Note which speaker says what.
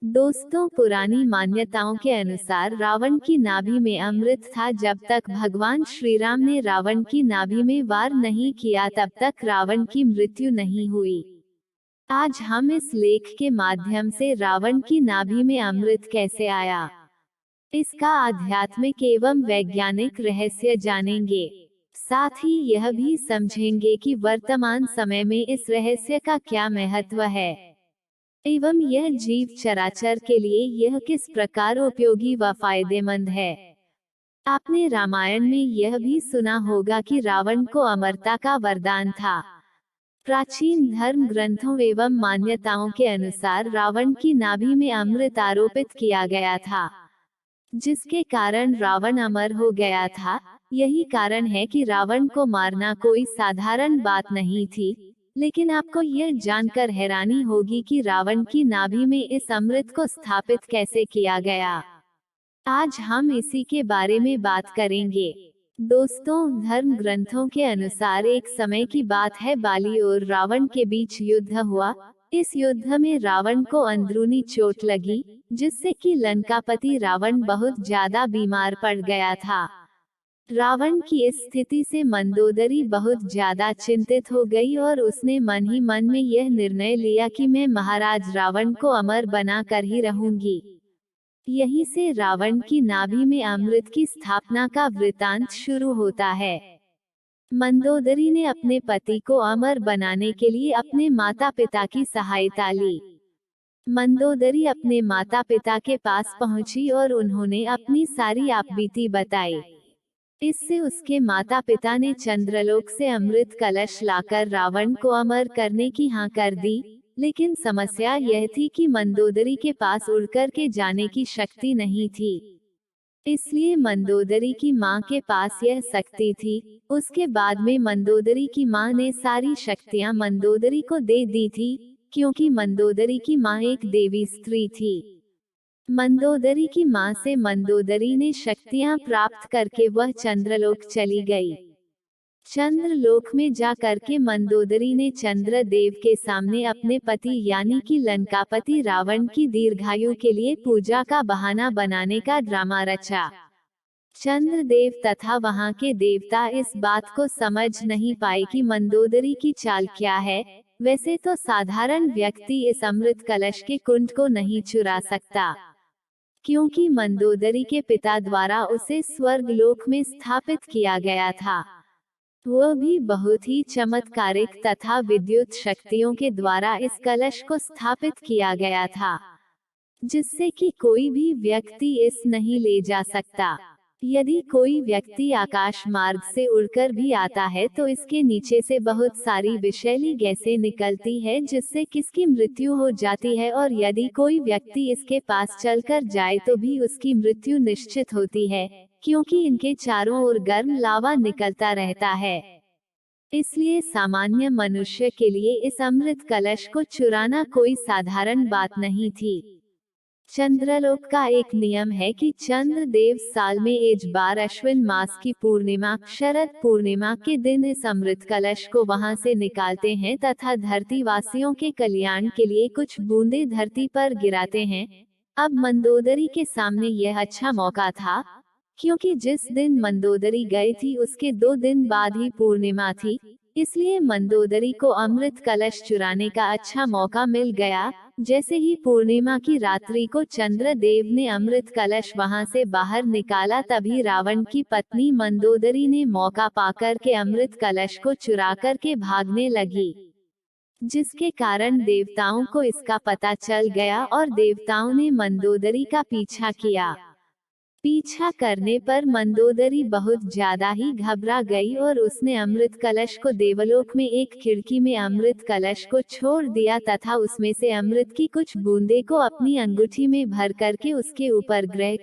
Speaker 1: दोस्तों, पुरानी मान्यताओं के अनुसार रावण की नाभि में अमृत था। जब तक भगवान श्री राम ने रावण की नाभि में वार नहीं किया तब तक रावण की मृत्यु नहीं हुई। आज हम इस लेख के माध्यम से रावण की नाभि में अमृत कैसे आया, इसका आध्यात्मिक एवं वैज्ञानिक रहस्य जानेंगे। साथ ही यह भी समझेंगे कि वर्तमान समय में इस रहस्य का क्या महत्व है एवं यह जीव चराचर के लिए यह किस प्रकार उपयोगी व फायदेमंद है। आपने रामायण में यह भी सुना होगा कि रावण को अमरता का वरदान था। प्राचीन धर्म ग्रंथों एवं मान्यताओं के अनुसार रावण की नाभि में अमृत आरोपित किया गया था, जिसके कारण रावण अमर हो गया था। यही कारण है कि रावण को मारना कोई साधारण बात नहीं थी। लेकिन आपको यह जानकर हैरानी होगी कि रावण की नाभि में इस अमृत को स्थापित कैसे किया गया। आज हम इसी के बारे में बात करेंगे। दोस्तों, धर्म ग्रंथों के अनुसार एक समय की बात है, बाली और रावण के बीच युद्ध हुआ। इस युद्ध में रावण को अंदरूनी चोट लगी, जिससे कि लंकापति रावण बहुत ज्यादा बीमार पड़ गया था। रावण की इस स्थिति से मंदोदरी बहुत ज्यादा चिंतित हो गई और उसने मन ही मन में यह निर्णय लिया कि मैं महाराज रावण को अमर बना कर ही रहूंगी। यहीं से रावण की नाभि में अमृत की स्थापना का वृतांत शुरू होता है। मंदोदरी ने अपने पति को अमर बनाने के लिए अपने माता पिता की सहायता ली। मंदोदरी अपने माता पिता के पास पहुंची और उन्होंने अपनी सारी आपबीती बताई। इससे उसके माता पिता ने चंद्रलोक से अमृत कलश लाकर रावण को अमर करने की हाँ कर दी। लेकिन समस्या यह थी कि मंदोदरी के पास उड़कर के जाने की शक्ति नहीं थी। इसलिए मंदोदरी की माँ के पास यह शक्ति थी। उसके बाद में मंदोदरी की माँ ने सारी शक्तियाँ मंदोदरी को दे दी थी, क्योंकि मंदोदरी की माँ एक देवी स्त्री थी। मंदोदरी की माँ से मंदोदरी ने शक्तियाँ प्राप्त करके वह चंद्रलोक चली गई। चंद्रलोक में जा करके मंदोदरी ने चंद्रदेव के सामने अपने पति यानी कि लंकापति रावण की दीर्घायु के लिए पूजा का बहाना बनाने का ड्रामा रचा। चंद्रदेव तथा वहां के देवता इस बात को समझ नहीं पाए कि मंदोदरी की चाल क्या है। वैसे तो साधारण व्यक्ति इस अमृत कलश के कुंड को नहीं चुरा सकता, क्योंकि मंदोदरी के पिता द्वारा उसे स्वर्गलोक में स्थापित किया गया था, वह भी बहुत ही चमत्कारिक तथा विद्युत शक्तियों के द्वारा इस कलश को स्थापित किया गया था, जिससे कि कोई भी व्यक्ति इस नहीं ले जा सकता। यदि कोई व्यक्ति आकाश मार्ग से उड़कर भी आता है तो इसके नीचे से बहुत सारी विषैली गैसें निकलती है, जिससे किसकी मृत्यु हो जाती है, और यदि कोई व्यक्ति इसके पास चलकर जाए तो भी उसकी मृत्यु निश्चित होती है, क्योंकि इनके चारों ओर गर्म लावा निकलता रहता है। इसलिए सामान्य मनुष्य के लिए इस अमृत कलश को चुराना कोई साधारण बात नहीं थी। चंद्रलोक का एक नियम है कि चंद्रदेव साल में एक बार अश्विन मास की पूर्णिमा, शरद पूर्णिमा के दिन इस अमृत कलश को वहां से निकालते हैं तथा धरती वासियों के कल्याण के लिए कुछ बूंदे धरती पर गिराते हैं। अब मंदोदरी के सामने यह अच्छा मौका था, क्योंकि जिस दिन मंदोदरी गई थी उसके 2 दिन बाद ही पूर्णिमा थी। इसलिए मंदोदरी को अमृत कलश चुराने का अच्छा मौका मिल गया। जैसे ही पूर्णिमा की रात्रि को चंद्रदेव ने अमृत कलश वहां से बाहर निकाला, तभी रावण की पत्नी मंदोदरी ने मौका पाकर के अमृत कलश को चुरा कर के भागने लगी, जिसके कारण देवताओं को इसका पता चल गया और देवताओं ने मंदोदरी का पीछा किया। पीछा करने पर मंदोदरी बहुत ज्यादा ही घबरा गई और उसने अमृत कलश को देवलोक में एक खिड़की में अमृत कलश को छोड़ दिया तथा उसमें से अमृत की कुछ बूंदे को अपनी अंगूठी में भर करके उसके ऊपर ग्रह का